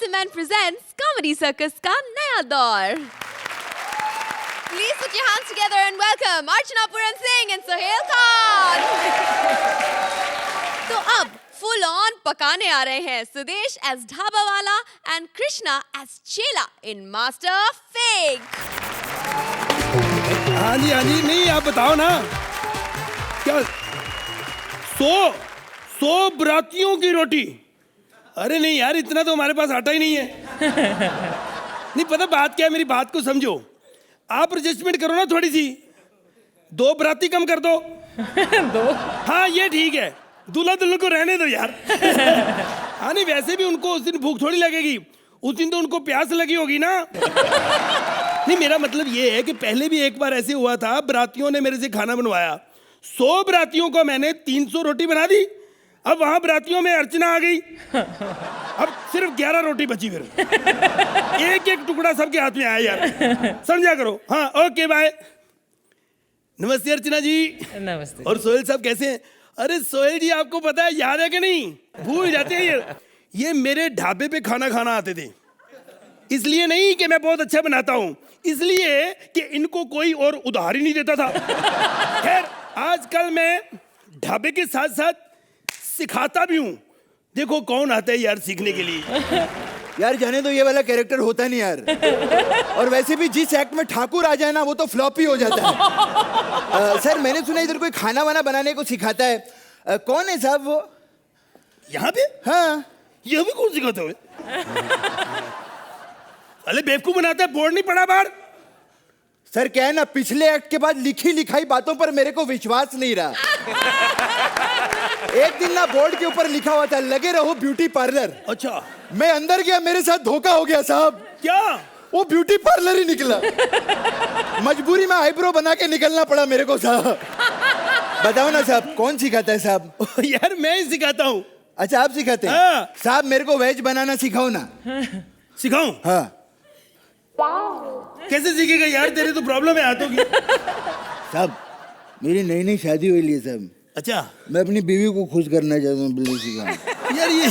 Cement presents Comedy Circus का नया दौर. Please put your hands together and welcome Archana Puran Singh and Sohail Khan. तो अब full on पकाने आ रहे हैं सुदेश as ढाबा वाला and Krishna as चेला in Master Fake. हाँ जी नहीं आप बताओ ना क्या 100 बरातियों की रोटी. अरे नहीं यार इतना तो हमारे पास आटा ही नहीं है. नहीं पता बात क्या है, मेरी बात को समझो. आप एडजस्टमेंट करो ना थोड़ी सी. 2 बराती कम कर दो. 2 हाँ ये ठीक है. दूल्हा दुल्हन को रहने दो यार. हाँ नहीं वैसे भी उनको उस दिन भूख थोड़ी लगेगी. उस दिन तो उनको प्यास लगी होगी ना. नहीं मेरा मतलब ये है कि पहले भी एक बार ऐसे हुआ था, बरातियों ने मेरे से खाना बनवाया. 100 बरातियों को मैंने 300 रोटी बना दी. अब वहां बरातियों में अर्चना आ गई. अब सिर्फ 11 रोटी बची. फिर एक टुकड़ा सबके हाथ में आया यार. समझा करो. हाँ ओके बाय. नमस्ते अर्चना जी. नमस्ते. और सोहेल साहब कैसे हैं? अरे सोहेल जी आपको पता है, याद है कि नहीं? भूल जाते हैं ये मेरे ढाबे पे खाना खाना आते थे. इसलिए नहीं कि मैं बहुत अच्छा बनाता हूँ, इसलिए कि इनको कोई और उधार ही नहीं देता था. खैर आजकल मैं ढाबे के साथ साथ सिखाता भी हूँ. देखो कौन आता है यार सीखने के लिए. यार जाने तो ये वाला कैरेक्टर होता नहीं यार. और वैसे भी जिस एक्ट में ठाकुर आ जाए ना वो तो फ्लॉप ही हो जाता है. सर मैंने सुना इधर कोई खाना वाना बनाने को सिखाता है. कौन है साहब वो? यहाँ पे? हाँ. ये भी कौन सिखाता है? अरे बेवकूफ बनाता है, बोर्ड नहीं पढ़ा बाहर. सर क्या है ना, पिछले एक्ट के बाद लिखी लिखाई बातों पर मेरे को विश्वास नहीं रहा. एक दिन ना बोर्ड के ऊपर लिखा हुआ था लगे रहो ब्यूटी पार्लर. अच्छा. मैं अंदर गया, मेरे साथ धोखा हो गया साहब. क्या? वो ब्यूटी पार्लर ही निकला. मजबूरी में आईब्रो बना के निकलना पड़ा मेरे को साहब. बताओ ना साहब कौन सिखाता है साहब? यार मैं ही सिखाता हूँ. अच्छा आप सिखाते हैं? हाँ. साहब मेरे को वेज बनाना सिखाओ ना. सिखाऊं? हाँ. कैसे सीखेगा यार, तेरे तो प्रॉब्लम है हाथों की. साहब मेरी नई नई शादी हुई है साहब. अच्छा. मैं अपनी बीवी को खुश करना चाहता हूँ, बिल्कुल सिखाऊं. यार ये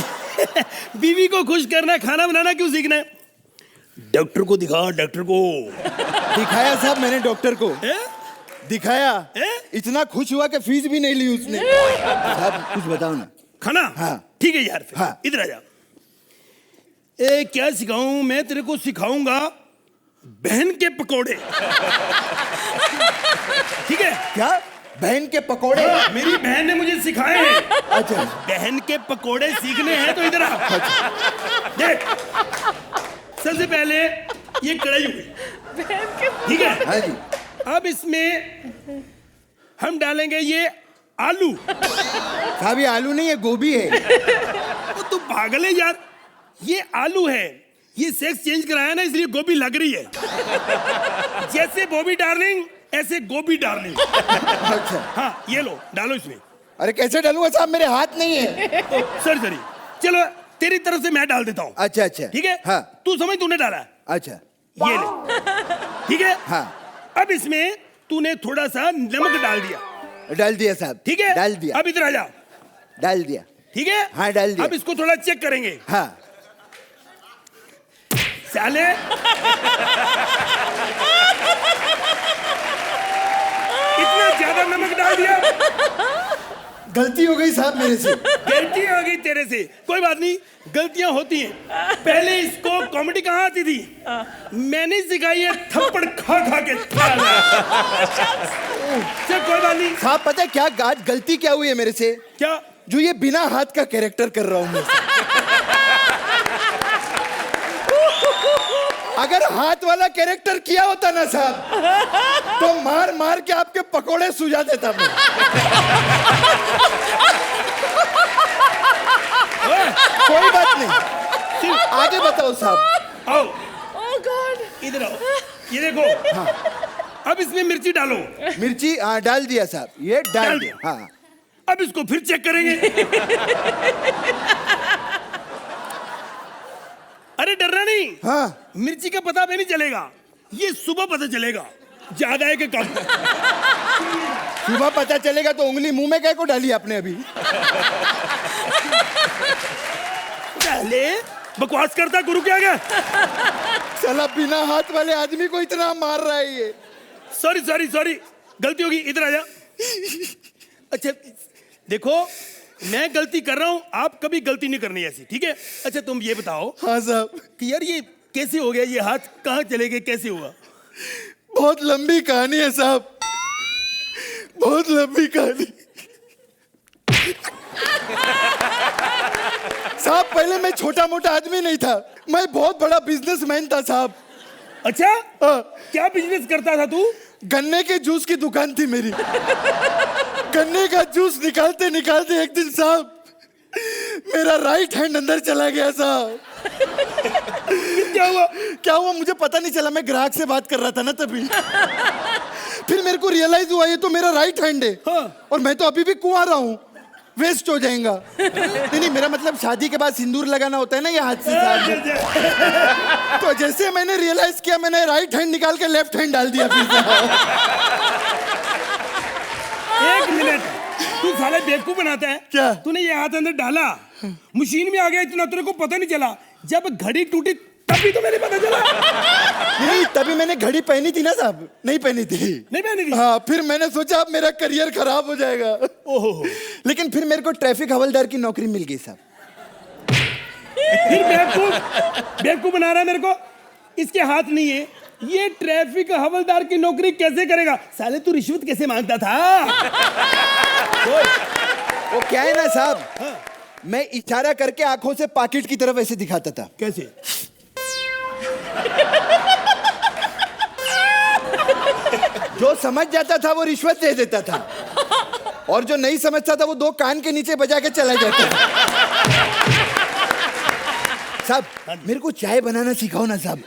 बीवी को खुश करना, खाना बनाना क्यों सीखना है? डॉक्टर को दिखा, डॉक्टर को. दिखाया साहब मैंने डॉक्टर को. दिखाया. इतना खुश हुआ कि फीस भी नहीं ली उसने. साहब कुछ बताओ ना. खाना? हाँ. ठीक है यार. हाँ. इधर आ जा. क्या सिखाऊं? मैं तेरे को सिखाऊंगा बहन के पकोड़े. ठीक है? क्या? बहन के पकोड़े? मेरी बहन ने मुझे सिखाए हैं. अच्छा. बहन के पकोड़े सीखने हैं तो इधर आ. देख सबसे पहले ये कढ़ाई हुई. ठीक है? हाँ जी. अब इसमें हम डालेंगे ये आलू. साहब ये आलू नहीं है, गोभी है. तो तू पागल है यार. ये आलू है. ये सेक्स चेंज कराया ना इसलिए गोभी लग रही है. जैसे बॉबी डार्लिंग ऐसे गोभी डार्लिंग. अच्छा. हाँ ये लो डालो इसमें. अरे कैसे डालूंगा साहब, मेरे हाथ नहीं है. सॉरी चलो तेरी तरफ से मैं डाल देता हूँ. अच्छा अच्छा. ठीक है? हाँ. तू समझ तूने डाला है. अच्छा. ये ले. ठीक है? हाँ. अब इसमें तूने थोड़ा सा नमक डाल दिया. डाल दिया साहब. ठीक है? डाल दिया. अब इधर आ जा. डाल दिया. ठीक है? हाँ डाल दिया. अब इसको थोड़ा चेक करेंगे. हाँ. साले इतना ज्यादा नमक डाल दिया. गलती हो गई साहब मेरे से. गलती हो गई तेरे से. कोई बात नहीं, गलतियां होती हैं. पहले इसको कॉमेडी कहाँ आती थी? मैंने सिखाई है थप्पड़ खा खा के. चल कोई बात नहीं. साहब पता है क्या आज गलती क्या हुई है मेरे से? क्या? जो ये बिना हाथ का कैरेक्टर कर रहा हूँ मैं. अगर हाथ वाला कैरेक्टर किया होता ना साहब तो मार मार के आपके पकोड़े सुझा देता मैं. कोई बात नहीं, आगे बताओ साहब. आओ. Oh God. इधर आओ. ये देखो. हाँ. अब इसमें मिर्ची डालो. मिर्ची हाँ डाल दिया साहब. ये डाल दिया. हाँ. अब इसको फिर चेक करेंगे. अरे डरना नहीं. हाँ. मिर्ची का पता भी नहीं चलेगा, ये सुबह पता चलेगा ज्यादा है कि कम. सुबह पता चलेगा तो उंगली मुंह में कैसे को डाली आपने अभी? पहले बकवास करता गुरु के आगे। साला बिना हाथ वाले आदमी को इतना मार रहा है ये। सॉरी सॉरी सॉरी, गलती होगी, इधर आ जा। अच्छा देखो, मैं गलती कर रहा हूं, आप कभी गलती नहीं करनी ऐसी, ठीक है? अच्छा तुम ये बताओ हाँ साहब। कि यार ये कैसे हो गया, ये हाथ कहाँ चले गए, कैसे हुआ? बहुत लंबी कहानी है साहब, बहुत लंबी कहानी। साहब पहले मैं छोटा मोटा आदमी नहीं था, मैं बहुत बड़ा बिजनेसमैन था साहब। अच्छा हाँ। क्या बिजनेस करता था तू? गन्ने के जूस की दुकान थी मेरी। गन्ने का जूस निकालते निकालते एक दिन साहब मेरा राइट हैंड अंदर चला गया साहब। क्या हुआ? क्या हुआ मुझे पता नहीं चला, मैं ग्राहक से बात कर रहा था ना तभी। फिर मेरे को रियलाइज हुआ ये तो मेरा राइट हैंड है। हाँ। और मैं तो अभी भी कुंवारा हूँ, वेस्ट हो जाएगा। नहीं मेरा मतलब शादी के बाद सिंदूर लगाना होता है ना ये हाथ से साहब। तो जैसे मैंने रियलाइज किया, मैंने राइट हैंड निकाल के लेफ्ट हैंड डाल दिया फिर साहब। एक मिनट, तू साले बेवकूफ बनाता है क्या? तूने ये हाथ अंदर डाला, मशीन में आ गया, इतना तेरे को पता नहीं चला। जब घड़ी टूटी तभी तो मैंने पता चला। नहीं तभी मैंने घड़ी पहनी थी ना साहब, नहीं पहनी थी। नहीं पहनी थी? हाँ, फिर मैंने सोचा अब मेरा करियर खराब हो जाएगा। ओहो। लेकिन फिर मेरे को ट्रैफिक हवलदार की नौकरी मिल गई साहब। फिर बेवकूफ बना रहा है मेरे को। इसके हाथ नहीं है, ये ट्रैफिक हवलदार की नौकरी कैसे करेगा? साले तू रिश्वत कैसे मांगता था? वो क्या है ना साहब, मैं इशारा करके आंखों से पॉकेट की तरफ ऐसे दिखाता था। कैसे? जो समझ जाता था वो रिश्वत दे देता था, और जो नहीं समझता था वो दो कान के नीचे बजा के चला जाता था। साहब मेरे को चाय बनाना सिखाओ ना साहब।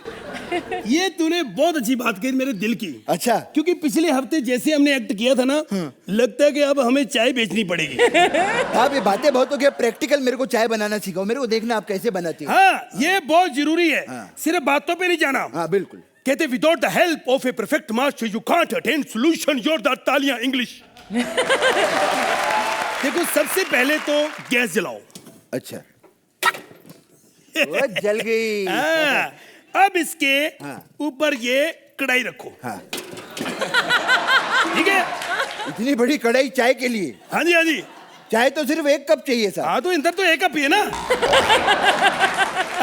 ये तूने बहुत अच्छी बात कही मेरे दिल की। अच्छा। क्योंकि पिछले हफ्ते जैसे हमने एक्ट किया था ना, लगता है कि अब हमें चाय बेचनी पड़ेगी। साहब ये बातें बहुत हो गया, प्रैक्टिकल मेरे को चाय बनाना सिखाओ, मेरे को देखना आप कैसे बनाती हो। हाँ, ये बहुत जरूरी है। हाँ। सिर्फ बातों पे नहीं जाना। हाँ बिल्कुल। कहते without the help of a perfect master you can't attain solution your the तालियां इंग्लिश। देखो सबसे पहले तो गैस जलाओ। अच्छा। वो जल गई। हाँ, अब इसके ऊपर ये कढ़ाई रखो। हाँ। ठीक है? इतनी बड़ी कढ़ाई चाय के लिए? हाँ जी हाँ जी। चाय तो सिर्फ एक कप चाहिए साहब। हाँ तो इधर तो एक कप ही है ना।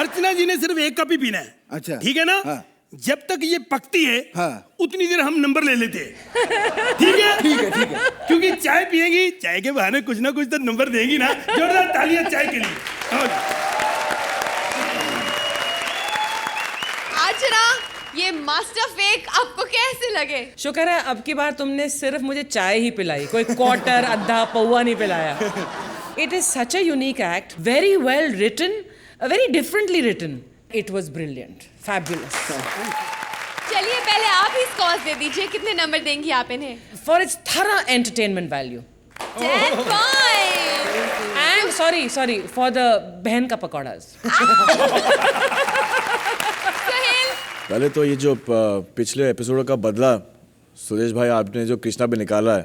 अर्चना जी ने सिर्फ एक कप ही पीना है। अच्छा। ठीक है ना? हाँ। जब तक ये पकती है हाँ। उतनी देर हम नंबर ले लेते हैं। ठीक है? ठीक है ठीक है। क्योंकि चाय पिएगी, चाय के बहाने कुछ ना कुछ तो नंबर देगी ना। जोरदार तालियां चाय के लिए। अर्चना, ये मास्टर फेक आपको कैसे लगे? शुक्र है अब की बार तुमने सिर्फ मुझे चाय ही पिलाई, कोई क्वार्टर अद्धा पौवा नहीं पिलाया। It is such a unique act, very well written, very differently written. It was brilliant, fabulous. चलिए पहले आप ही स्कोर दे दीजिए, कितने नंबर देंगी आप इन्हें? फॉर इट्स थरा entertainment value 10 point. And sorry for the बहन का पकौड़ास। सोहेल, पहले तो ये जो पिछले एपिसोड का बदला सुरेश भाई आपने जो कृष्णा पे निकाला है,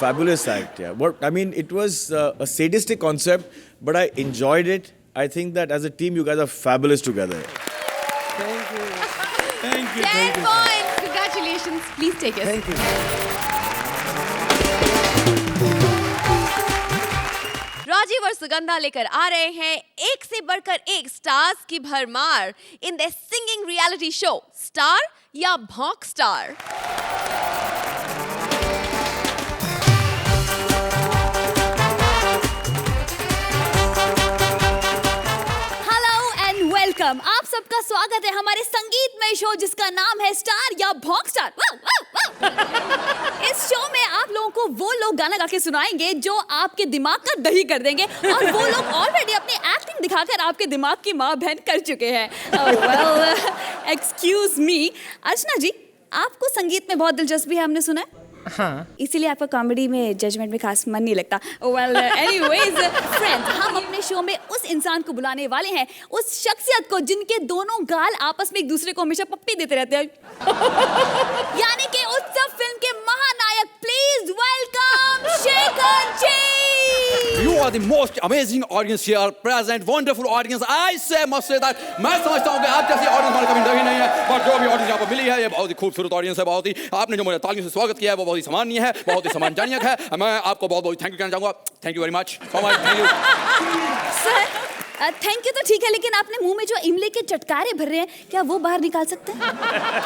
fabulous act, yeah. What I mean, it was a sadistic concept, but I enjoyed it. I think that as a team, you guys are fabulous together. Thank you. 10 points. Congratulations. Please take it. Thank you. Rajiv और सुगंधा लेकर आ रहे हैं एक से बढ़कर एक stars की भरमार in the singing reality show star या भॉक स्टार। वेलकम, आप सबका स्वागत है हमारे संगीतमय शो जिसका नाम है स्टार या भॉक स्टार। इस शो में आप लोगों को वो लोग गाना गा के सुनाएंगे जो आपके दिमाग का दही कर देंगे, और वो लोग ऑलरेडी अपनी एक्टिंग दिखाकर आपके दिमाग की माँ बहन कर चुके हैं। वेल एक्सक्यूज मी, अर्चना जी आपको संगीत में बहुत दिलचस्पी है हमने सुना है। हाँ, इसीलिए आपका कॉमेडी में जजमेंट में खास मन नहीं लगता। वेल एनीवेज फ्रेंड्स, हम अपने शो में उस इंसान को बुलाने वाले हैं, उस शख्सियत को जिनके दोनों गाल आपस में एक दूसरे को हमेशा पप्पी देते रहते हैं। यानी कि उत्सव फिल्म के महानायक, please welcome Shekhar ji. You are the most amazing audience here, present, wonderful audience. I must say that मैं समझता हूँ कि आप जैसी audience हमारे कभी नहीं है, पर जो भी audience यहाँ पर मिली है, ये बहुत ही खूबसूरत audience है, बहुत ही आपने जो मुझे तालियों से स्वागत किया है, वो बहुत ही सम्माननीय है, बहुत ही सम्मानजनक है. मैं आपको बहुत बहुत थैंक यू कहना चाहूँगा. Thank you very much, so much, thank you. Sir thank you तो ठीक है, लेकिन आपने मुंह में जो इमली के चटकारे भर रहे हैं, क्या वो बाहर निकाल सकते हैं?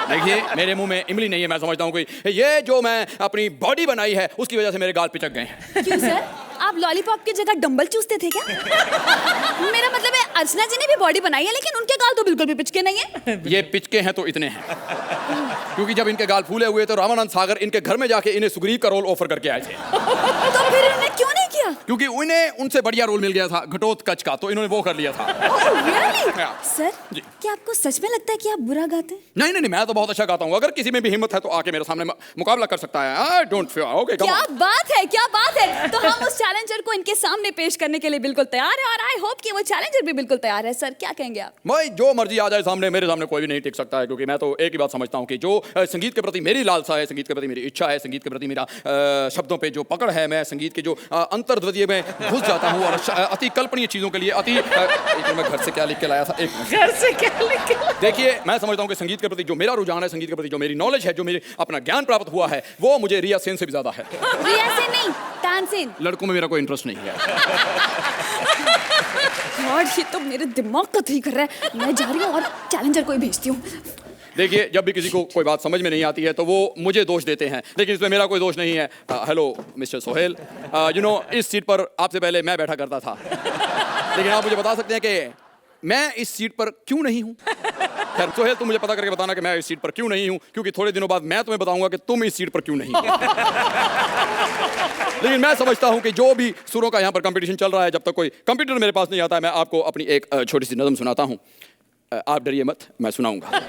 देखिए मेरे मुंह में इमली नहीं है, मैं समझता हूँ कोई ये जो मैं अपनी बॉडी बनाई है उसकी वजह से मेरे गाल पिचक गए हैं. क्यों सर, आप लॉलीपॉप की जगह डंबल चूसते थे क्या? मेरा मतलब है अर्चना जी ने भी बॉडी बनाई है, लेकिन उनके गाल तो बिल्कुल भी पिचके नहीं है. ये पिचके हैं तो इतने हैं क्योंकि जब इनके गाल फूले हुए तो रामानंद सागर इनके घर में जाके इन्हें सुग्रीव का रोल ऑफर करके आए थे. तो फिर उन्होंने क्यों नहीं किया? क्योंकि उन्हें उनसे बढ़िया रोल मिल गया था घटोत्कच का, तो इन्होंने वो कर लिया था. Really? हाँ. सर जी. क्या आपको सच में लगता है कि आप बुरा गाते हैं? नहीं नहीं नहीं, मैं तो बहुत अच्छा गाता हूँ. अगर किसी में भी हिम्मत है तो आके मेरे सामने मुकाबला कर सकता है. I don't fear. ओके कम क्या ऑन. बात है, क्या बात है. तो हम उस चैलेंजर को इनके सामने पेश करने के लिए बिल्कुल तैयार है, और आई होप कि वो चैलेंजर भी बिल्कुल तैयार है. सर क्या कहेंगे आप? भाई जो मर्जी आ जाए सामने, मेरे सामने कोई भी नहीं टिक सकता है, क्योंकि मैं तो एक ही बात समझता हूँ कि जो संगीत के प्रति मेरी लालसा है, संगीत के प्रति मेरी इच्छा है, संगीत के प्रति मेरा शब्दों पे जो पकड़ है, मैं संगीत के जो अंतर्द्वंद्वी में घुस जाता हूँ और अति कल्पनीय चीजों के लिए अति मैं घर से क्या लिख के लाया था, घर से क्या लिख के? देखिए मैं समझता हूँ कि संगीत के प्रति जो मेरा रुझान है, संगीत के प्रति जो मेरी नॉलेज है, जो मेरी अपना ज्ञान प्राप्त हुआ है, वो मुझे रिया सेन से भी ज्यादा है. रिया सेन नहीं, तानसेन. लड़कों में मेरा कोई इंटरेस्ट नहीं है. गॉड, ये तो मेरे दिमाग का ठीक कर रहा है. मैं जा रही हूँ और चैलेंजर को ही भेजती हूँ. देखिए जब भी किसी को कोई बात समझ में नहीं आती है तो वो मुझे दोष देते हैं, लेकिन इसमें मेरा कोई दोष नहीं है. Hello mister Sohail, you know इस सीट पर आपसे पहले मैं बैठा करता था, लेकिन आप मुझे बता सकते हैं कि मैं इस सीट पर क्यों नहीं हूँ? खैर सोहेल, तुम मुझे पता करके बताना कि मैं इस सीट पर क्यों नहीं हूँ, क्योंकि थोड़े दिनों बाद मैं तुम्हें बताऊंगा कि तुम इस सीट पर क्यों नहीं. लेकिन मैं समझता हूँ कि जो भी सुरों का यहाँ पर कंपटीशन चल रहा है, जब तक कोई कंप्यूटर मेरे पास नहीं आता है, मैं आपको अपनी एक छोटी सी नज़म सुनाता हूँ. आप डरिए मत, मैं सुनाऊंगा.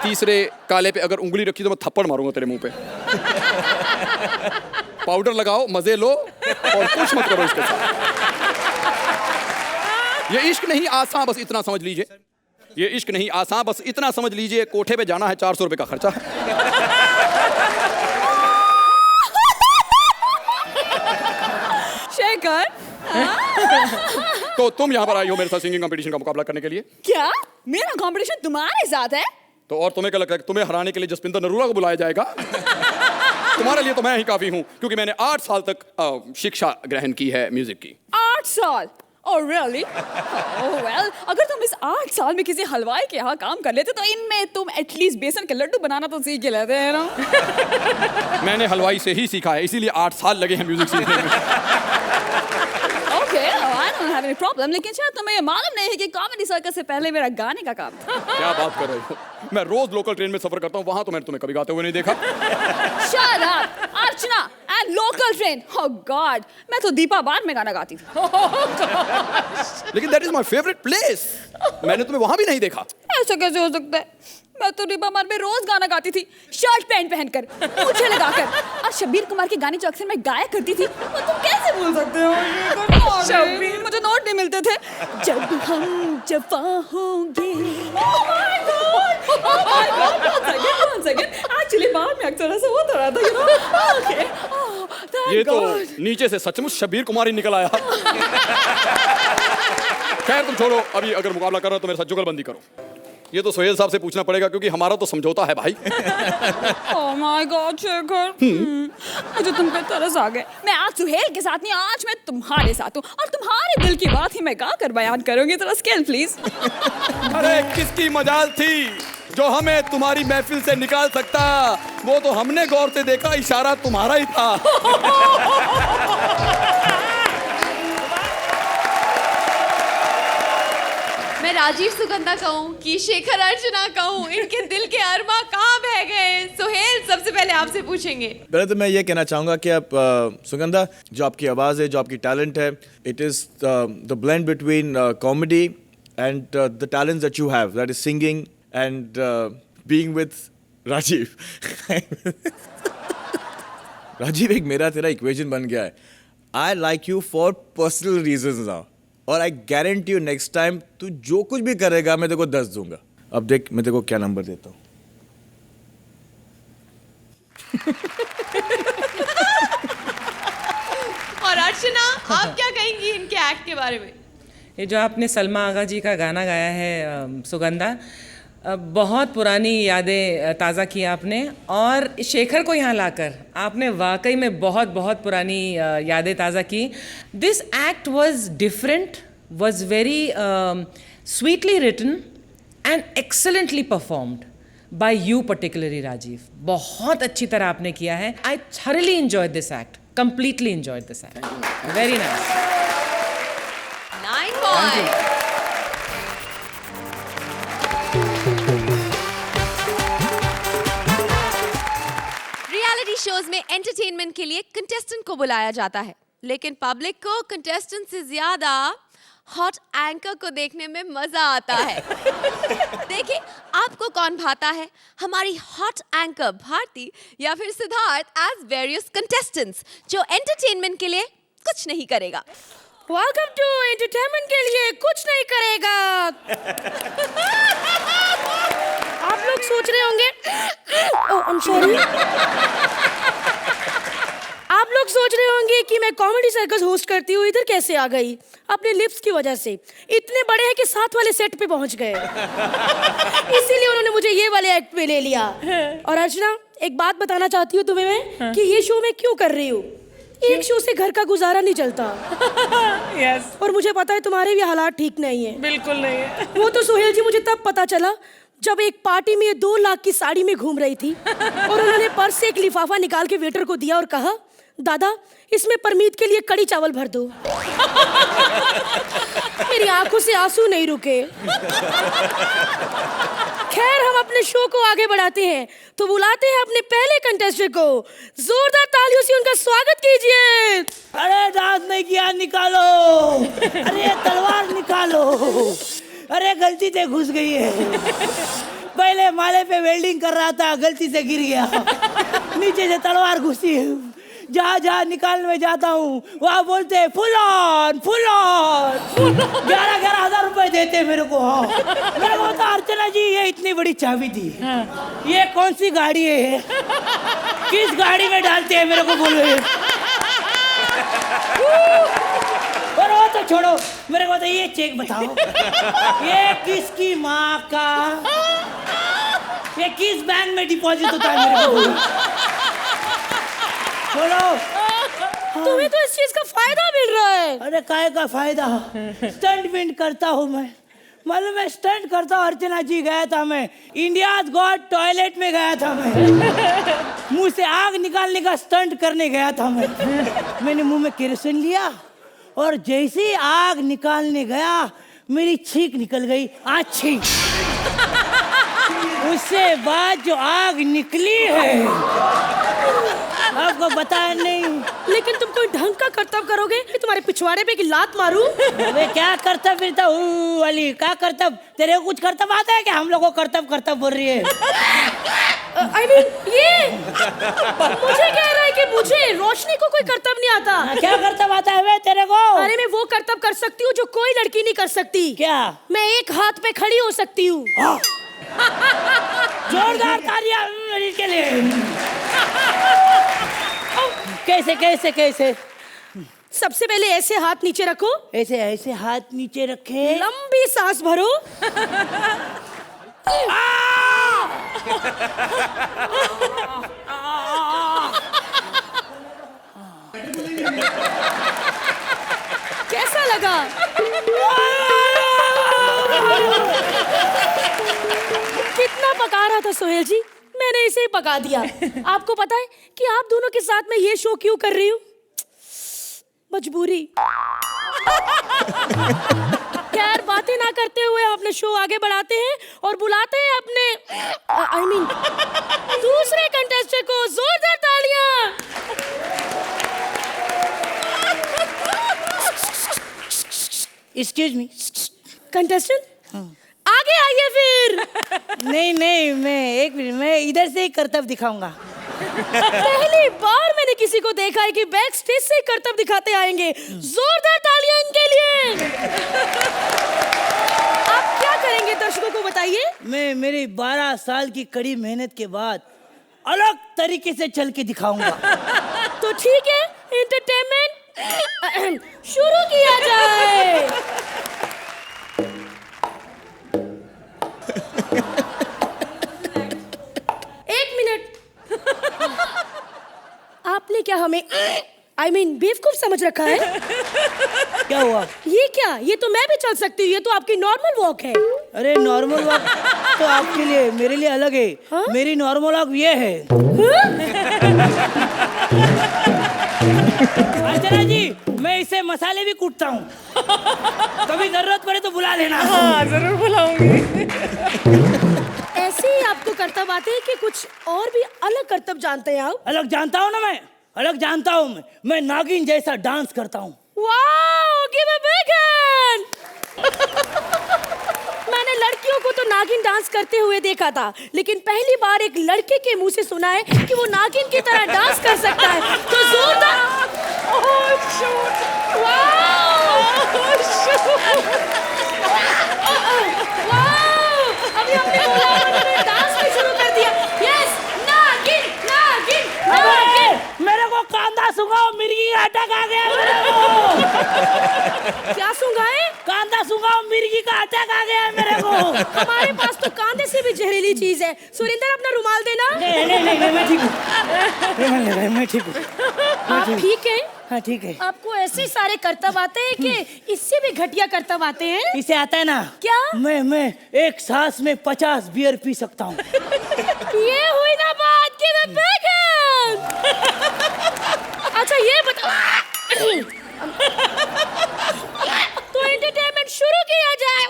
तीसरे काले पे अगर उंगली रखी तो मैं थप्पड़ मारूंगा तेरे मुंह पे. पाउडर लगाओ, मजे लो और कुछ मत करो इसके साथ. ये इश्क नहीं आसान, बस इतना समझ लीजिए. ये इश्क नहीं आसान, बस इतना समझ लीजिए. कोठे पे जाना है, 400 रुपए का खर्चा है. शेखर, तो तुम यहाँ पर आई हो मेरे साथ सिंगिंग कंपटीशन का मुकाबला करने के लिए. क्या मेरा कंपटीशन तुम्हारे साथ है? तो और तुम्हें क्या लगता है तुम्हें हराने के लिए जसपिंदर नरूला को बुलाया जाएगा? तुम्हारे लिए तो मैं ही काफी हूँ, क्योंकि मैंने 8 साल तक शिक्षा ग्रहण की है म्यूजिक की. 8 साल? Oh really? Oh well, अगर तुम इस 8 साल में किसी हलवाई के यहाँ काम कर लेते तो इनमें तुम एटलीस्ट बेसन के लड्डू बनाना तो सीख ही लेते हैं ना. मैंने हलवाई से ही सीखा है, इसीलिए 8 साल लगे हैं म्यूजिक सीखने में. Okay, I don't have any problem, लेकिन शायद तुम्हें ये मालूम नहीं है कि कॉमेडी सर्कस से पहले मेरा गाने का काम था. क्या बात कर रहे हो? मैं रोज लोकल ट्रेन में सफर करता हूँ, वहां तो मैंने तुम्हें कभी गाते हुए नहीं देखा. Shut up, Archana and local train. Oh God, मैं तो दीपा बार में गाना गाती थी. लेकिन that is my favourite place. मैंने तुम्हें वहां भी नहीं देखा. ऐसा कैसे हो सकता है? मैं तो दीपा बार में रोज गाना गाती थी, शर्ट पैंट पहनकर, मूछें लगाकर, और शब्बीर कुमार के गाने जो अक्सर मैं गाया करती थी, वो तुम कैसे भूल सकते हो? शब्बीर, मुझे नोट नहीं मिलते थे. जब हम जफा होंगे. Oh my God! Oh my God! One second. Actually बार में अक्सर ऐसा होता रहता है, you know? Okay. Oh, thank ये तो God. नीचे से सचमुच शब्बीर कुमार ही निकल आया. खैर तुम छोड़ो, अभी अगर मुकाबला कर रहे हो तो मेरे साथ जुगलबंदी करो. ये तो सोहेल साहब से पूछना पड़ेगा, क्योंकि हमारा तो समझौता है भाई. Oh my God, शेखर, मुझे तुम पे तरस आ गए. मैं आज सुहेल के साथ नहीं, आज मैं तुम्हारे साथ हूँ, और तुम्हारे दिल की बात ही मैं गा कर बयान करूंगी. थोड़ा स्केल प्लीज. अरे किसकी मजाल थी जो हमें तुम्हारी महफिल से निकाल सकता? वो तो हमने गौर से देखा, इशारा तुम्हारा ही था. मैं राजीव सुगंधा कहूँ कि शेखर अर्चना कहूँ, इनके दिल के अरमा कहाँ बह गए? सोहेल सबसे पहले आपसे पूछेंगे. पहले तो मैं ये कहना चाहूँगा कि आप सुगंधा, जो आपकी आवाज़ है, जो आपकी टैलेंट है, it is the blend between comedy and the talents that you have, that is singing and being with Rajiv. Rajiv, एक मेरा तेरा इक्वेशन बन गया है. I like you for personal reasons now, और I guarantee you next time तू जो कुछ भी करेगा मैं तेरे को 10 दूंगा. अब देख मैं तेरे को क्या नंबर देता हूँ. और अर्चना, आप क्या कहेंगी इनके एक्ट के बारे में? ये जो आपने सलमा आगा जी का गाना गाया है सुगंधा, बहुत पुरानी यादें ताज़ा की आपने, और शेखर को यहाँ लाकर आपने वाकई में बहुत बहुत पुरानी यादें ताज़ा की. This act was different, was very sweetly written and excellently performed by you particularly Rajiv. बहुत अच्छी तरह आपने किया है. I thoroughly enjoyed this act, completely enjoyed this act. Very nice. 9 points. Reality shows में एंटरटेनमेंट के लिए कंटेस्टेंट को बुलाया जाता है, लेकिन पब्लिक को कंटेस्टेंट से ज्यादा हॉट एंकर को देखने में मजा आता है. देखिए आपको कौन भाता है, हमारी हॉट एंकर भारती या फिर सिद्धार्थ एज वेरियस कंटेस्टेंट्स जो एंटरटेनमेंट के लिए कुछ नहीं करेगा. वेलकम टू एंटरटेनमेंट के लिए कुछ नहीं करेगा. आप लोग सोच रहे होंगे, ओह आई एम सॉरी, आप लोग सोच रहे होंगे कि मैं कॉमेडी सर्कस होस्ट करती हूँ, इधर कैसे आ गई? अपने लिप्स की वजह से. इतने बड़े हैं कि साथ वाले सेट पे पहुंच गए, इसीलिए उन्होंने मुझे ये वाले एक्ट पे ले लिया. और अर्चना, एक बात बताना चाहती हूँ तुम्हें मैं कि ये शो मैं क्यों कर रही हूँ. एक शो से घर का गुजारा नहीं चलता. Yes. और मुझे पता है तुम्हारे भी हालात ठीक नहीं है. बिल्कुल नहीं है. वो तो सोहेल जी मुझे तब पता चला जब एक पार्टी में ये 2 लाख की साड़ी में घूम रही थी और उन्होंने पर्स से एक लिफाफा निकाल के वेटर को दिया और कहा, दादा इसमें परमीत के लिए कड़ी चावल भर दो. मेरी आंखों से आंसू नहीं रुके. खैर हम अपने शो को आगे बढ़ाते हैं, तो बुलाते हैं अपने पहले कंटेस्टेंट को. जोरदार तालियों से उनका स्वागत कीजिए. अरे दांत नहीं किया, निकालो. अरे तलवार निकालो. अरे गलती से घुस गई है. पहले माले पे वेल्डिंग कर रहा था, गलती से गिर गया. नीचे से तलवार घुसी. जहाँ जहाँ निकालने में जाता हूँ वहाँ बोलते हैं फुल ऑन फुल ऑन. 11,000 रुपए देते मेरे को. मैं बोलता अर्चना जी ये इतनी बड़ी चाबी दी, ये कौन सी गाड़ी है, किस गाड़ी में डालते हैं मेरे को बोलो. और वो तो छोड़ो, मेरे को तो ये चेक बताओ, ये किसकी माँ का, ये किस बैंक में डिपॉजिट होता है मेरे को बोलो. छोड़ो. तुम्हें तो इस चीज का फायदा मिल रहा है. अरे काय का फायदा, स्टंट विन करता हूँ मैं. मालूम मैं स्टंट करता हूँ. अर्चना जी गया था मैं, इंडिया गॉट टॉयलेट में गया था मैं. मुंह से आग निकालने का स्टंट करने गया था मैं. मैंने मुंह में केरोसिन लिया और जैसे ही आग निकालने गया मेरी छींक निकल गई. अच्छी उससे बाद जो आग निकली है आपको बताया नहीं. लेकिन तुम कोई ढंग का कर्तव्य करोगे कि तुम्हारे पिछवाड़े पे की लात मारूं? अबे क्या कर्तव्य फिरता हूँ वाली, क्या कर्तव्य? तेरे को कुछ कर्तव्य आता है कि हम लोग को कर्तव्य बोल रही है? I mean, ये मुझे कह रहा है कि मुझे रोशनी को कोई कर्तव्य नहीं आता. क्या कर्तव्य आता है वे तेरे को? अरे मैं वो कर्तव्य कर सकती हूँ जो कोई लड़की नहीं कर सकती. क्या? मैं एक हाथ पे खड़ी हो सकती हूँ. जोरदार तालियां के लिए. कैसे कैसे कैसे? सबसे पहले ऐसे हाथ नीचे रखो. ऐसे ऐसे हाथ नीचे रखे. लंबी सांस भरो. कैसा लगा? कितना पका रहा था सोहेल जी, मैंने इसे ही पका दिया. आपको पता है कि आप दोनों के साथ मैं ये शो क्यों कर रही हूँ? मजबूरी. खैर बातें ना करते हुए हम अपने शो आगे बढ़ाते हैं और बुलाते हैं अपने दूसरे कंटेस्टेंट को. जोरदार तालियां. एक्सक्यूज मी कंटेस्टेंट आगे आइए फिर. नहीं नहीं, मैं एक मिनट, मैं इधर से ही कर्तव्य दिखाऊंगा. पहली बार मैंने किसी को देखा है कि बैक स्टेज से कर्तव्य दिखाते आएंगे. जोरदार तालियां इनके लिए. आप क्या करेंगे दर्शकों को बताइए. मैं मेरी 12 साल की कड़ी मेहनत के बाद अलग तरीके से चल के दिखाऊंगा. तो ठीक है, एंटरटेनमेंट शुरू किया जाए। एक मिनट, आपने क्या हमें बेवकूफ समझ रखा है? क्या हुआ? ये क्या? ये तो मैं भी चल सकती हूँ, ये तो आपकी नॉर्मल वॉक है। अरे नॉर्मल वॉक तो आपके लिए, मेरे लिए अलग है। हाँ? मेरी नॉर्मल वॉक ये है। अर्चना जी, मैं इससे मसाले भी कूटता हूँ, कभी जरूरत पड़े तो बुला लेना। हाँ जरूर बुलाऊंगी। ऐसे ही आपको करतब आते हैं कि कुछ और भी अलग करतब जानते हैं आप? अलग जानता हूँ ना, मैं अलग जानता हूँ। मैं नागिन जैसा डांस करता हूँ। Wow, give a big hand. मैंने लड़कियों को तो नागिन डांस करते हुए देखा था, लेकिन पहली बार एक लड़के के मुंह से सुना है कि वो नागिन की तरह डांस कर सकता है। तो जोरदार अभी हमने बोला, उन्होंने डांस भी शुरू कर दिया। यस, नागिन नागिन नागिन। मेरे को कांदा सुंघाओ, मिर्गी का अटैक आ गया मेरे को। क्या सुंघाए? कांदा सुंघाओ, मिर्गी का अटैक आ गया मेरे को। हमारे पास तो कांदे से भी जहरीली चीज है। सुरेंद्र, अपना रुमाल देना। नहीं नहीं नहीं, मैं ठीक हूँ, मैं ठीक हूँ। आप ठीक हैं? हाँ ठीक है। आपको ऐसे सारे करतब आते हैं कि इससे भी घटिया करतब आते हैं? इसे आता है ना? क्या? मैं एक सांस में 50 बियर पी सकता हूँ। ये हुई ना बात कि मैं बैगन। अच्छा ये बता, तो एंटरटेनमेंट शुरू किया जाए।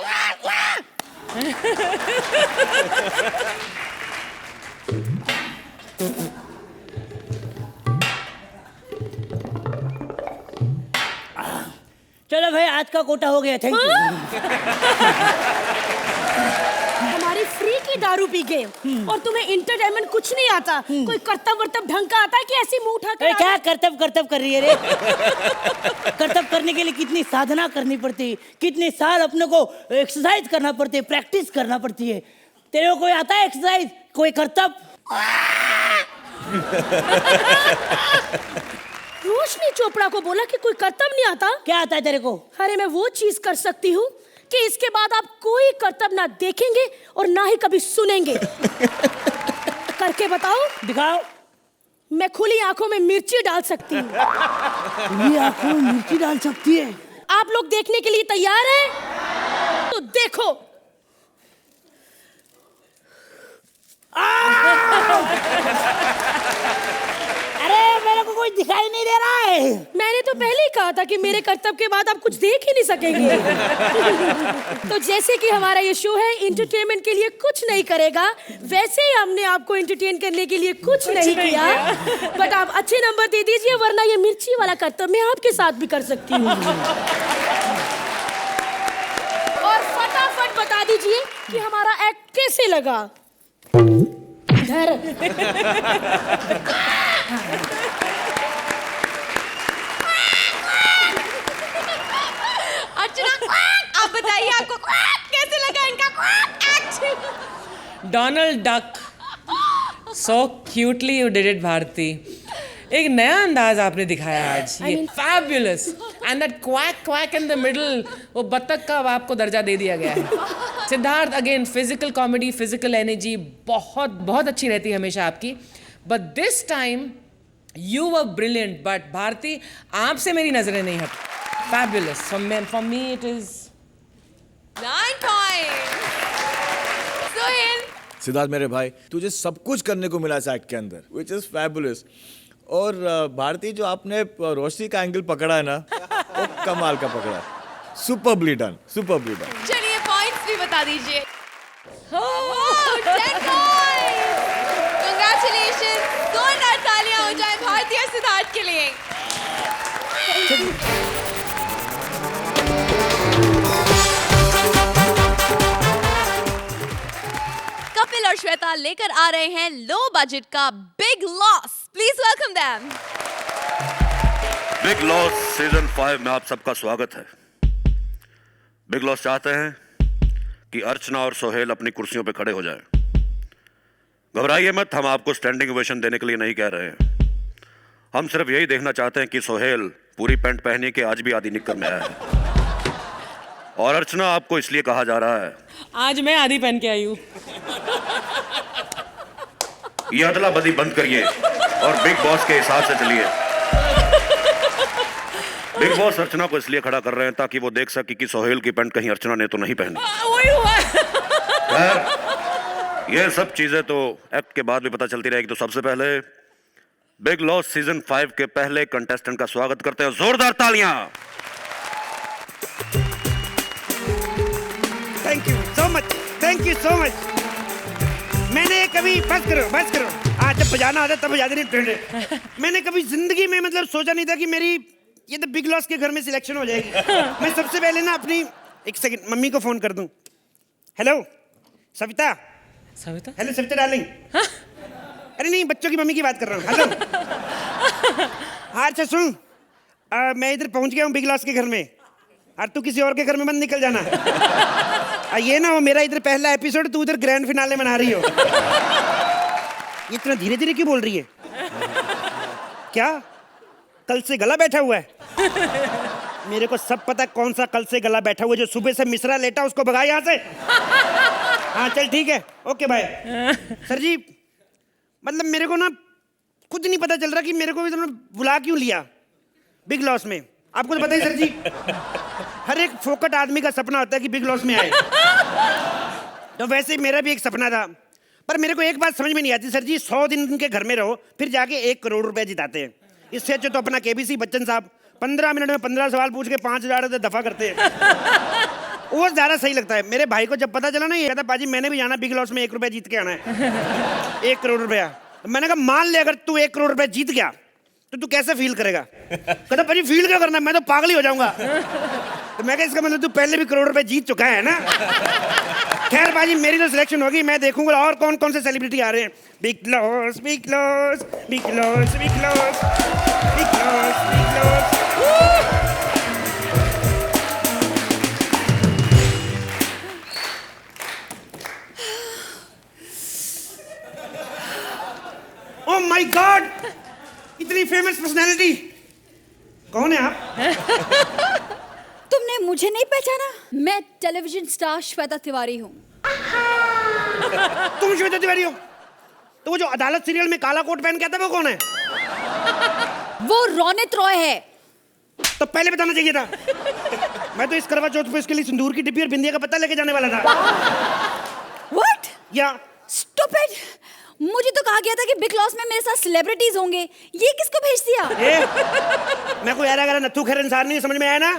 चलो भाई, आज का कोटा हो गया। Thank you. हमारी फ्री की दारू पी गए और तुम्हें एंटरटेनमेंट कुछ नहीं आता। कोई करतब वर्तब ढंग का आता है कि ऐसी मुंह उठा अरे के? क्या करतब कर रही है रे? करतब करने के लिए कितनी साधना करनी पड़ती है, कितने साल अपने को एक्सरसाइज करना पड़ती है, प्रैक्टिस करना पड़ती है। तेरे को कोई आता है एक्सरसाइज, कोई करतब? रोशनी चोपड़ा को बोला कि कोई करतब नहीं आता। क्या आता है तेरे को? अरे मैं वो चीज कर सकती हूँ कि इसके बाद आप कोई करतब ना देखेंगे और ना ही कभी सुनेंगे। करके बताओ। दिखाओ। मैं खुली आंखों में मिर्ची डाल सकती हूँ। खुली आंखों में मिर्ची डाल सकती है? आप लोग देखने के लिए तैयार हैं? तो देखो। अरे मेरे को कोई दिखाई नहीं दे रहा है। मैंने तो पहले ही कहा था कि मेरे करतब के बाद आप कुछ देख ही नहीं सकेंगे। तो जैसे कि हमारा ये शो है एंटरटेनमेंट के लिए कुछ नहीं करेगा, वैसे ही हमने आपको एंटरटेन करने के लिए कुछ नहीं किया। बट आप अच्छे नंबर दे दीजिए, वरना ये मिर्ची वाला करतब मैं आपके साथ भी कर सकती हूँ। और फटाफट बता दीजिए कि हमारा एक्ट कैसे लगा। इधर अर्चना, आप बताइए आपको कैसे लगा इनका act? Donald Duck, so cutely you did it Bharti. एक नया अंदाज आपने दिखाया आज, ये fabulous. And that quack quack in the middle, वो बत्तख का अब आपको दर्जा दे दिया गया है। Siddharth, again physical comedy, physical energy बहुत बहुत अच्छी रहती है हमेशा आपकी। But this time you were brilliant. But Bharti, आपसे मेरी नजरें नहीं हट। Fabulous. For me it is 9 point. Sohail, Siddharth मेरे भाई, तुझे सब कुछ करने को मिला इस एक्ट के अंदर, विच इज फैबुलस। और भारती, जो आपने रोशनी का एंगल पकड़ा है ना, वो कमाल का पकड़ा है। Superbly done, superbly done. चलिए पॉइंट्स भी बता दीजिए। 10 पॉइंट्स। कांग्रेचुलेशंस। जोरदार तालियां हो जाए भारतीय सिद्धार्थ के लिए। कपिल और श्वेता लेकर आ रहे हैं लो बजट का big loss. Please welcome them. Big loss season 5 में आप सबका स्वागत है। बिग लॉस चाहते हैं कि अर्चना और सोहेल अपनी कुर्सियों पर खड़े हो जाएं। घबराइए मत, हम आपको स्टैंडिंग ओवेशन देने के लिए नहीं कह रहे हैं। हम सिर्फ यही देखना चाहते हैं कि सोहेल पूरी पैंट पहने के आज भी आधी निक्कर में आया है। और अर्चना, आपको इसलिए कहा जा रहा है, आज मैं आधी पहन के आई हूँ। ये अदला बदी बंद करिए और बिग बॉस के हिसाब से चलिए। बिग बॉस अर्चना को इसलिए खड़ा कर रहे हैं ताकि वो देख सके कि सोहेल की पैंट कहीं अर्चना ने तो नहीं पहनी। वही हुआ। खैर, ये सब चीजें तो एक्ट के बाद भी पता चलती रहेगी। तो सबसे पहले बिग लॉस सीजन 5 के पहले कंटेस्टेंट का स्वागत करते हैं, जोरदार तालियां। Thank you so much, thank you so much. मैंने कभी बस करो आज जब बजाना आता तब बजा देनी। मैंने कभी जिंदगी में मतलब सोचा नहीं था कि मेरी ये तो बिग लॉस के घर में सिलेक्शन हो जाएगी। मैं सबसे पहले ना अपनी एक सेकंड मम्मी को फोन कर दूं। Hello Savita. Savita? Hello Savita darling. अरे नहीं, बच्चों की मम्मी की बात कर रहा हूँ। हेलो। हाँ अच्छा सुन, मैं इधर पहुंच गया हूँ बिग लॉस के घर में, और तू किसी और के घर में मत निकल जाना। ये ना हो मेरा इधर पहला एपिसोड, तू उधर ग्रैंड फिनाले मना रही हो। ये इतना धीरे धीरे क्यों बोल रही है? क्या कल से गला बैठा हुआ है? मेरे को सब पता कौन सा कल से गला बैठा हुआ है, जो सुबह से मिश्रा लेटा उसको भगा यहाँ से। हाँ चल ठीक है, ओके बाय। सर जी मतलब मेरे को ना खुद नहीं पता चल रहा कि मेरे को इधर बुला क्यों लिया बिग लॉस में। आपको तो पता ही सर जी, हर एक फोकट आदमी का सपना होता है कि बिग लॉस में आए। तो वैसे ही मेरा भी एक सपना था, पर मेरे को एक बात समझ में नहीं आती सर जी, 100 दिन उनके घर में रहो फिर जाके 1 करोड़ रुपए जिताते हैं। इससे अच्छा तो अपना केबीसी बच्चन साहब 15 मिनट में 15 सवाल पूछ के 5,000 दफा करते हैं, वो ज्यादा सही लगता है। मेरे भाई को जब पता चला ना, ये कहता पाजी मैंने भी जाना बिग लॉस में 1 रुपया जीत के आना है। 1 करोड़ रुपया। मैंने कहा मान ले अगर तू 1 करोड़ रुपया जीत गया तो तू कैसे फील करेगा? कहता पाजी फील क्या करना, मैं तो पागल ही हो जाऊंगा। तो मैं कहा इसका मतलब तू पहले भी करोड़ रुपए जीत चुका है ना। खैर बाजी मेरी तो सिलेक्शन होगी, मैं देखूंगा और कौन कौन से सेलिब्रिटी आ रहे हैं। Big loss big loss big loss big loss big loss big loss. Oh my God, इतनी फेमस पर्सनालिटी, कौन है आप? तुमने मुझे नहीं पहचाना? मैं टेलीविजन स्टार श्वेता तिवारी हूँ। तुम श्वेता तिवारी हो? तो वो जो अदालत सीरियल में काला कोट पहन के आता है वो कौन है? वो रोनित रॉय है। तो पहले बताना चाहिए था। मैं तो इस करवा चौथ पे इसके लिए सिंदूर की डिब्बी और बिंदिया का पत्ता लेके जाने वाला था। What? या Stupid! मुझे तो कहा गया था कि बिग लॉस में मेरे साथ सेलिब्रिटीज होंगे, ये किसको भेज दिया? मैं कोई ऐरा नत्थू खैर इंसान नहीं, समझ में आया ना?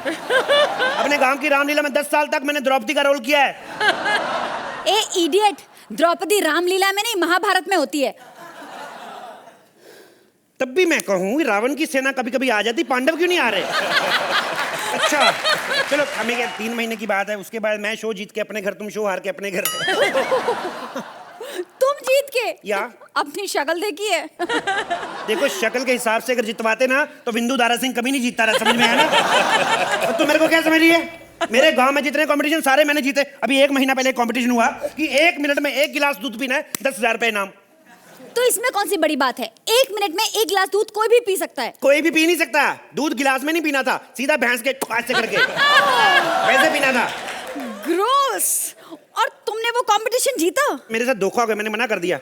अपने गांव की रामलीला में 10 साल तक मैंने द्रौपदी का रोल किया है। ए इडियट, द्रौपदी रामलीला में नहीं महाभारत में होती है। तब भी मैं कहूँ रावण की सेना कभी कभी आ जाती, पांडव क्यों नहीं आ रहे? अच्छा चलो हमें क्या 3 महीने की बात है, उसके बाद मैं शो जीत के अपने घर, तुम शो हार के अपने घर। तुम जीत के या अपनी शक्ल देखी है? देखो शक्ल के हिसाब से अगर जितवाते ना तो बिंदु दारा सिंह कभी नहीं जीतता रहा, समझ में आया ना? और तुम मेरे को क्या समझ रही है? मेरे गांव में जितने कंपटीशन सारे मैंने जीते। अभी 1 महीना पहले कंपटीशन हुआ कि 1 मिनट में 1 गिलास दूध पीना है, 10,000 रुपए इनाम। तो इसमें कौन सी बड़ी बात है? 1 मिनट में 1 गिलास दूध कोई भी पी सकता है। कोई भी पी नहीं सकता। दूध गिलास में नहीं पीना था, सीधा भैंस के हाथ से करके वैसे पीना था। ग्रोस। और तुमने वो कंपटीशन जीता? मेरे साथ धोखा हो गया, मैंने मना कर दिया।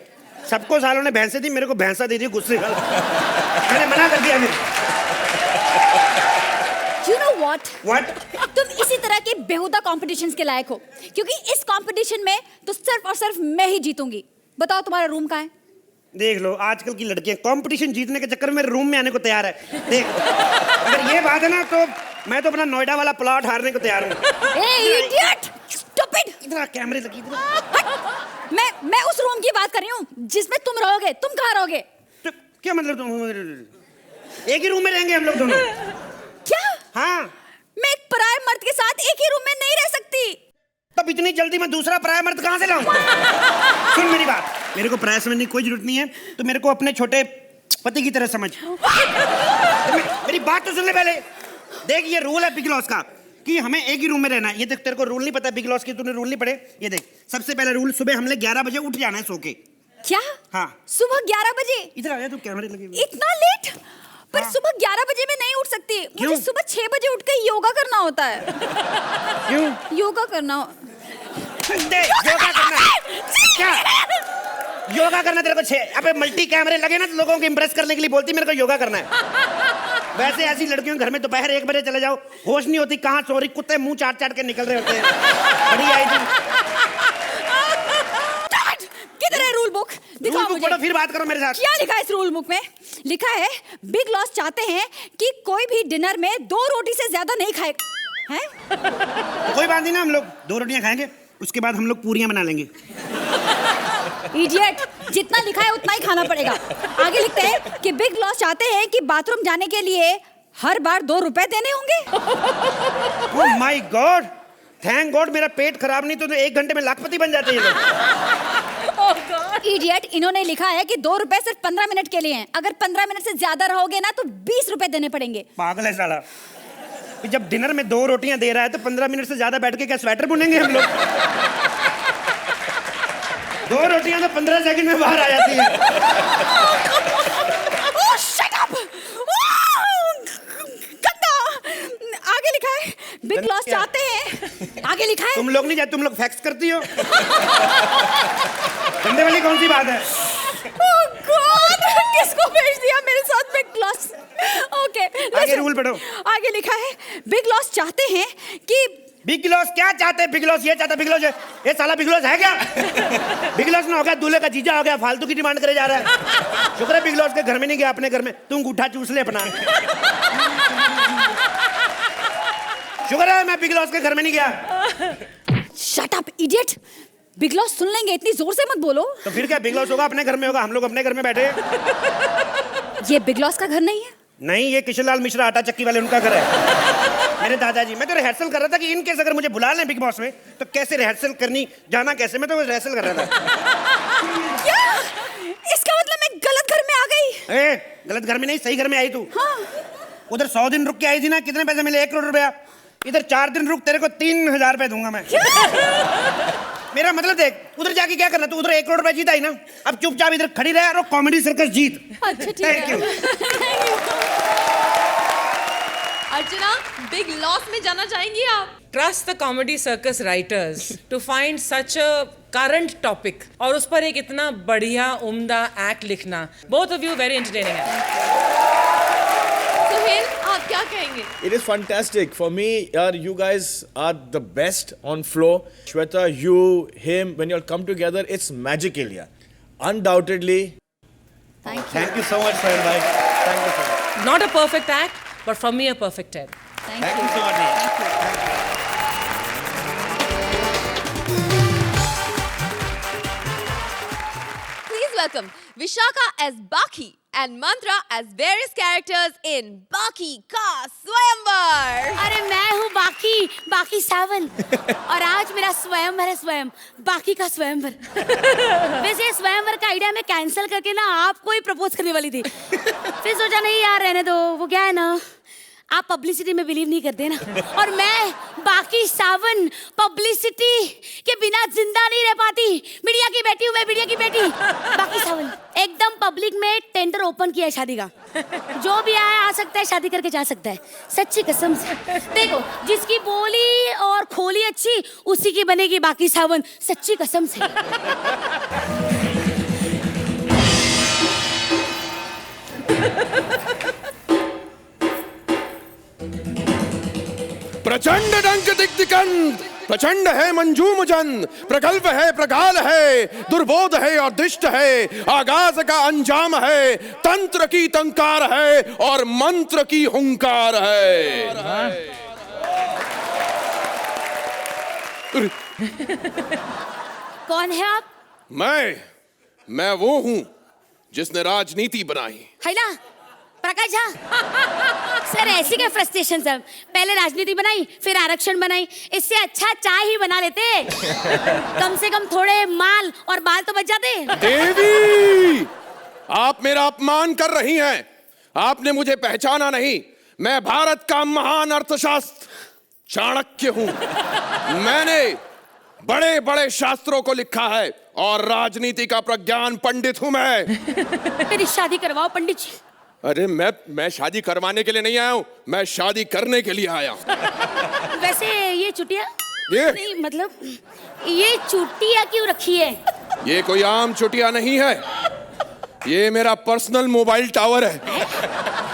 सबको सालों ने भैंसे दी, मेरे को भैंसा दे दी गुस्से में। मैंने मना कर दिया। You know what? What? तुम इसी तरह के बेहुदा कॉम्पिटिशन्स के लायक हो, क्योंकि इस कंपटीशन में तो सिर्फ और सिर्फ मैं ही जीतूंगी। बताओ तुम्हारा रूम कहाँ है? देख लो आजकल की लड़कियां कंपटीशन जीतने के चक्कर में रूम में आने को तैयार है। देख अगर ये बात है ना तो मैं तो अपना नोएडा वाला प्लॉट हारने को तैयार हूँ। Idiot, stupid. इधर कैमरे लगी मैं उस रूम की बात कर रही हूँ जिसमें तुम रहोगे। तुम कहाँ रहोगे? तो क्या मतलब तुम एक ही रूम में रहेंगे हम लोग दोनों? क्या? हाँ। मैं एक पराये मर्द के साथ एक ही रूम में नहीं रह सकती। तब इतनी जल्दी मैं दूसरा पराया मर्द कहाँ से लाऊं? सुन मेरी बात, मेरे को पराया समझने की कोई जरूरत नहीं है। तो मेरे को अपने छोटे पति की तरह समझ। मेरी बात तो सुन ले पहले। देख ये रूल है बिग लॉस का कि हमें एक ही रूम में रहना है। ये देख तेरे को रूल नहीं पता बिग लॉस की, तूने रूल नहीं पढ़े। ये देख सबसे पहला रूल, सुबह हमने 11 बजे उठ जाना है सो के। क्या? हाँ सुबह 11 बजे? इधर आ जा, तू कैमरे लगे। इतना लेट? पर सुबह 11 बजे में नहीं उठ सकती। मुझे सुबह 6 बजे उठ के योगा करना होता है। क्यों? योगा करना। योगा करना क्या? योगा करना तेरे को अबे मल्टी कैमरे लगे ना तो लोगों को इम्प्रेस करने के लिए बोलती मेरे को योगा करना है। वैसे ऐसी लड़कियों के घर में दोपहर 1 बजे चले जाओ, होश नहीं होती कहाँ सो रही, कुत्ते मुंह चाट चाट के निकल रहे होते हैं। बड़ी आई थी। किधर है रूल बुक? दिखाओ रूल बुक पढ़ो फिर बात करो मेरे साथ। क्या लिखा है इस रूल बुक में? लिखा है बिग लॉस चाहते हैं कि कोई भी डिनर में 2 रोटी से ज्यादा नहीं खाएगा। हैं? कोई बात नहीं ना, हम लोग 2 रोटियां खाएंगे, उसके बाद हम लोग पूरियां बना लेंगे। इडियट, जितना लिखा है उतना ही खाना पड़ेगा। आगे लिखते हैं कि बिग लॉस चाहते हैं कि बाथरूम जाने के लिए हर बार 2 रुपए देने होंगे। Oh my God, thank God मेरा पेट खराब नहीं तो 1 घंटे में लाखपति बन जाते हैं लोग। इडियट, इन्होंने लिखा है कि 2 रुपए सिर्फ 15 मिनट के लिए हैं। अगर 15 मिनट से ज्यादा रहोगे ना तो 20 रुपए देने पड़ेंगे। पागल है साला। जब डिनर में 2 रोटियां दे रहा है तो 15 मिनट से ज्यादा बैठ के क्या स्वेटर बुनेंगे हम लोग? 2 रोटियां तो 15 सेकंड में बाहर आ जाती हैं। Oh, shut up! गंदा! आगे लिखा है बिग लॉस चाहते हैं। आगे लिखा है तुम लोग नहीं जाते, तुम लोग फैक्स करती हो। गंदे वाली कौन सी बात है? Oh God! किसको भेज दिया मेरे साथ बिग लॉस? ओके, आगे रूल पढ़ो। आगे लिखा है बिग लॉस चाहते हैं कि बिग लॉस क्या चाहते हैं? बिग लॉस ये चाहता है, बिग लॉस ये साला बिग लॉस है क्या? बिग लॉस ना हो गया, दूल्हे का जीजा हो गया, फालतू की डिमांड करे जा रहा है। शुक्र है बिग लॉस के घर में नहीं गया, अपने घर में तू अंगूठा चूस ले अपना। शुक्र है मैं बिग लॉस के घर में नहीं गया। Shut up idiot, big loss सुन लेंगे, इतनी जोर से मत बोलो। तो फिर क्या, बिग लॉस होगा अपने घर में होगा, हम लोग अपने घर में बैठे हैं। ये बिग लॉस का घर नहीं है? नहीं, ये किशनलाल मिश्रा आटा चक्की वाले उनका घर है। मेरे दादाजी, मैं तो रिहर्सल कर रहा था कि इन केस अगर मुझे बुला लें बिग बॉस में तो कैसे रिहर्सल करनी, जाना कैसे, मैं तो रिहर्सल कर रहा था। क्या? इसका मतलब मैं गलत घर में आ गई? गलत घर में नहीं, सही घर में आई तू। हाँ। उधर 100 दिन रुक के आई थी ना, कितने पैसे मिले? 1 करोड़ रुपया। इधर 4 दिन रुक, तेरे को 3000 रुपए दूंगा मैं। मेरा मतलब देख, उधर जाके क्या करना, तू उधर 1 करोड़ रुपए जीता ही ना, अब चुपचाप इधर खड़ी रहे और कॉमेडी सर्कस जीत। अच्छा ठीक है। Thank you. Archana, big loss में जाना चाहेंगी आप? Trust the comedy circus writers to find such a current topic और उस पर एक इतना बढ़िया उम्दा एक्ट लिखना। Both of you very entertaining है। सुहेल, आप क्या कहेंगे? It is fantastic for me. You guys are the best on floor. Shweta, you, him, when you all come together, it's magical, yeah. Undoubtedly. Thank you so much, Sohail bhai. Thank you so much. Not a perfect act, but for me a perfect 10. Thank you so much. Please welcome Vishaka as Baki and Mantra as various characters in Baki Ka Swayamvar. अरे मैं हूँ बाकी सावन और आज मेरा स्वयंवर है, बाकी का स्वयंवर। वैसे स्वयंवर का आइडिया मैं कैंसिल करके ना आपको ही प्रपोज करने वाली थी, फिर सोचा नहीं यार रहने दो, वो क्या है ना, आप पब्लिसिटी में बिलीव नहीं करते ना, और मैं बाकी सावन पब्लिसिटी के बिना जिंदा नहीं रह पाती। मीडिया की बेटी हूँ मैं, मीडिया की बेटी। बाकी सावन एकदम पब्लिक में टेंडर ओपन किया है शादी का, जो भी आया आ सकता है, शादी करके जा सकता है, सच्ची कसम से। देखो, जिसकी बोली और खोली अच्छी उसी की बनेगी बाकी सावन, सच्ची कसम से। प्रचंड डंक दिग्दिगंत, प्रचंड है मंजूम जन, प्रगल्भ है प्रगाल है, दुर्बोध है और दिष्ट है, आगाज का अंजाम है, तंत्र की टंकार है और मंत्र की हुंकार है। कौन है आप? मैं वो हूं जिसने राजनीति बनाई। है ना प्रकाश झा? सर ऐसी क्या फ्रस्ट्रेशन सब, पहले राजनीति बनाई फिर आरक्षण बनाई, इससे अच्छा चाय ही बना लेते, कम से कम थोड़े माल और बाल तो बच जाते। देवी, आप मेरा अपमान कर रही हैं, आपने मुझे पहचाना नहीं। मैं भारत का महान अर्थशास्त्र चाणक्य हूं। मैंने बड़े बड़े शास्त्रों को लिखा है और राजनीति का प्रज्ञान पंडित हूं मैं। मेरी शादी करवाओ पंडित जी। अरे मैं शादी करवाने के लिए नहीं आया हूँ, मैं शादी करने के लिए आया हूँ। वैसे ये चुटिया ये? नहीं, मतलब ये चुटिया क्यों रखी है? ये कोई आम चुटिया नहीं है, ये मेरा पर्सनल मोबाइल टावर है।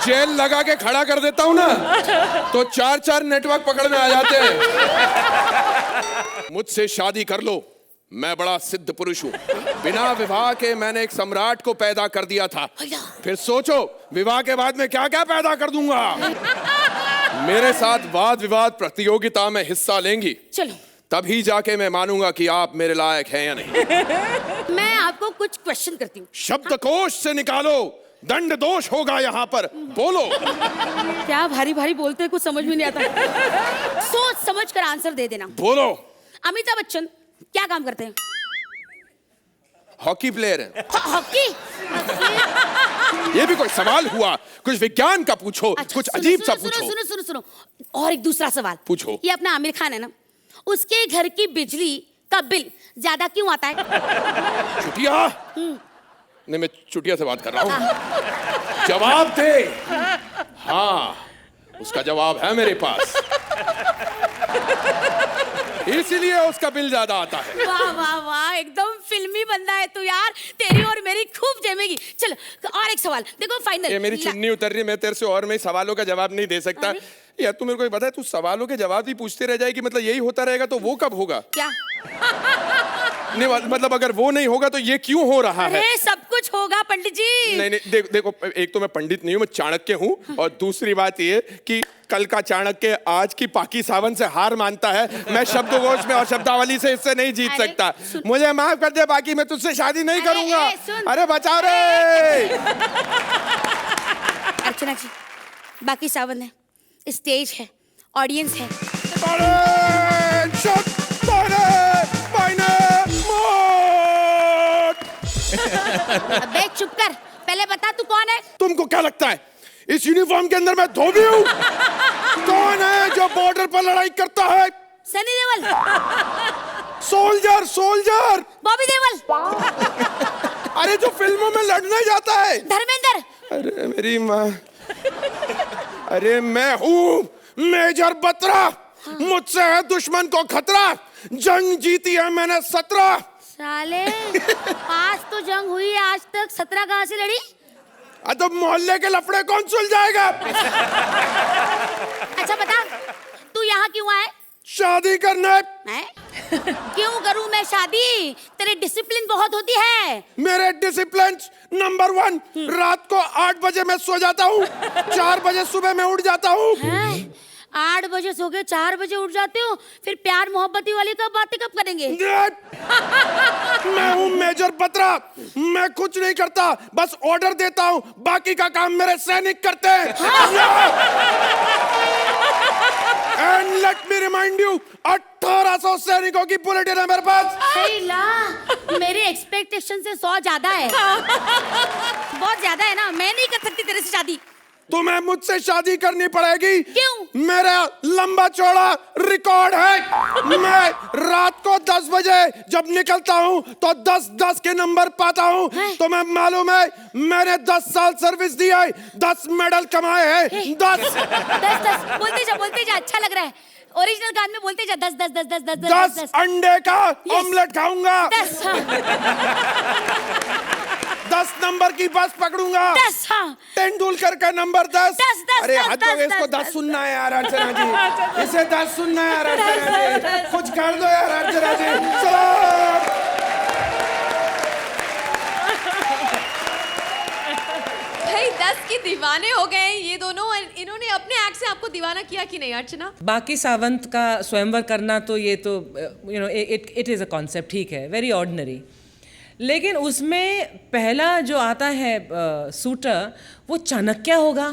जेल लगा के खड़ा कर देता हूँ ना तो 4-4 नेटवर्क पकड़ में आ जाते हैं। मुझसे शादी कर लो, मैं बड़ा सिद्ध पुरुष हूँ। बिना विवाह के मैंने एक सम्राट को पैदा कर दिया था, फिर सोचो विवाह के बाद में क्या क्या पैदा कर दूंगा। मेरे साथ वाद विवाद प्रतियोगिता में हिस्सा लेंगी, चलो तभी जाके मैं मानूंगा कि आप मेरे लायक हैं या नहीं। मैं आपको कुछ क्वेश्चन करती हूँ। शब्दकोश से निकालो, दंड दोष होगा यहाँ पर, बोलो। क्या भारी भारी बोलते हैं, कुछ समझ में नहीं आता। सोच समझ कर आंसर दे देना। बोलो। अमिताभ बच्चन क्या काम करते हैं? हॉकी प्लेयर है। हॉकी? ये भी कोई सवाल हुआ? कुछ विज्ञान का पूछो, अच्छा, कुछ सुनो, अजीब सुनो, सा सुनो, पूछो। सुनो सुनो सुनो और एक दूसरा सवाल पूछो। ये अपना आमिर खान है ना, उसके घर की बिजली का बिल ज्यादा क्यों आता है? चुटिया? नहीं, मैं चुटिया से बात कर रहा हूँ। जवाब दे। हाँ, उसका जवाब है मेरे पास, इसीलिए उसका बिल ज्यादा आता है। वाह वाह वाह, एकदम फिल्मी बंदा है तू यार, तेरी और मेरी खूब जमेगी। चल और एक सवाल, देखो फाइनल। ये मेरी चुन्नी उतर रही, मैं तेरे से और मैं सवालों का जवाब नहीं दे सकता। यार तू मेरे को बता, तू सवालों के जवाब भी पूछते रह जाएगी, मतलब यही होता रहेगा तो वो कब होगा? क्या? नहीं मतलब अगर वो नहीं होगा तो ये क्यों हो रहा है? अरे सब कुछ होगा पंडित जी। नहीं देखो, एक तो मैं पंडित नहीं हूँ, मैं चाणक्य हूँ, और दूसरी बात ये कि कल का चाणक्य आज की पाकी सावन से हार मानता है। मैं शब्दकोश में और शब्दावली से इससे नहीं जीत सकता। मुझे माफ कर दे, बाकी मैं तुझसे शादी नहीं करूंगा। अरे बचाओ रे। अर्चना जी, बाकी सावन है, स्टेज है, ऑडियंस है। अबे चुप कर, पहले बता तू कौन है? तुमको क्या लगता है इस यूनिफॉर्म के अंदर मैं धोबी हूँ? कौन है जो बॉर्डर पर लड़ाई करता है? सनी देओल। सोल्जर। बॉबी देओल। अरे जो फिल्मों में लड़ने जाता है। धर्मेंद्र। अरे मेरी माँ, अरे मैं हूँ मेजर बत्रा, मुझसे है दुश्मन को खतरा, जंग जीती है मैंने 17। साले 5 तो जंग हुई है आज तक, 17 कहाँ से लड़ी? तो मोहल्ले के लफड़े कौन सुलझाएगा? अच्छा बता, तू यहाँ क्यों आए? शादी करने। मैं? क्यों करूं मैं शादी? तेरे डिसिप्लिन बहुत होती है। मेरे डिसिप्लिन नंबर 1, रात को 8 बजे मैं सो जाता हूँ, 4 बजे सुबह मैं उठ जाता हूँ। 8 बजे सो के 4 बजे उठ जाते हो, फिर प्यार मोहब्बती वाली कब बातें कब करेंगे? मैं हूँ मेजर बत्रा, मैं कुछ नहीं करता, बस ऑर्डर देता हूँ, बाकी का काम मेरे सैनिक करते हैं। And let me remind you, 1800 सैनिकों की बुलेटिन है मेरे पास। मेरे एक्सपेक्टेशन से 100 ज्यादा है। बहुत ज्यादा है ना, मैं नहीं कर सकती तेरे से शादी। तुम्हें मुझसे शादी करनी पड़ेगी। क्यों? मेरा लंबा चौड़ा रिकॉर्ड है। मैं रात को 10 बजे जब निकलता हूँ तो 10-10 के नंबर पाता हूँ। तुम्हें मालूम है मैंने 10 साल सर्विस दी है, 10 मेडल कमाए हैं। 10 बोलते जा, अच्छा लग रहा है। ओरिजिनल गान में बोलते जा, 10 अंडे का ऑमलेट खाऊंगा। 10 नंबर की बस पकड़ूंगा। 10 तेंदुलकर का नंबर 10। 10 अरे हद हो गई, इसको 10 सुनना है यार अर्चना जी, इसे 10 सुनना है यार अर्चना जी, कुछ कर दो यार अर्चना जी, चलो। भाई 10 के दीवाने हो गए ये दोनों, इन्होंने अपने एक्ट से आपको दीवाना किया कि नहीं अर्चना? बाकी सावंत का स्वयंवर करना तो ये तो इट इज़ अ कॉन्सेप्ट, ठीक है, वेरी ऑर्डिनरी, लेकिन उसमें पहला जो आता है सूटर, वो चाणक्य होगा।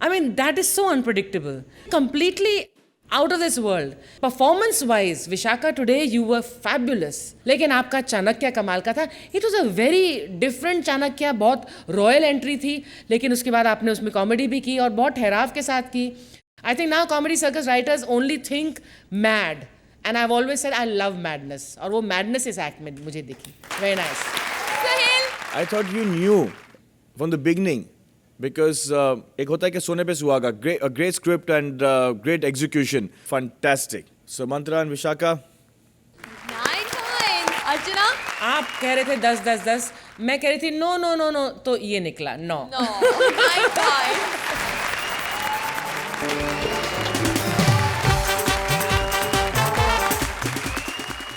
I mean that is so unpredictable, completely out of this world. Performance wise Vishakha today you were fabulous, लेकिन आपका चाणक्य कमाल का था। It was a very different Chanakya, बहुत रॉयल एंट्री थी, लेकिन उसके बाद आपने उसमें कॉमेडी भी की और बहुत ठहराव के साथ की। I think now comedy circus writers only think mad, and I've always said I love madness, और वो madness इस act में मुझे दिखी। Very nice. Sohail. I thought you knew from the beginning because एक होता है कि सोने पे सुहागा, great script and great execution, fantastic. So Mantra and Vishakha, 9 points. अर्चना? आप कह रहे थे 10 10 10, मैं कह रही थी नो नो नो नो, तो ये निकला 9. No. 9 points.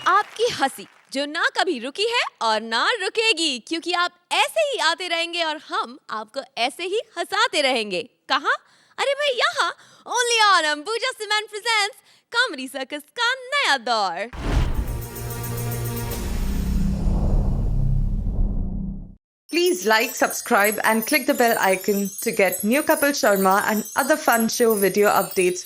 आपकी हंसी जो ना कभी रुकी है और ना रुकेगी, क्योंकि आप ऐसे ही आते रहेंगे और हम आपको ऐसे ही हंसाते रहेंगे. कहाँ? अरे भाई यहाँ, only on Ambuja cement presents comedy circus का नया दौर. Please like, subscribe and click the bell icon to get new Kapil Sharma and other fun show video updates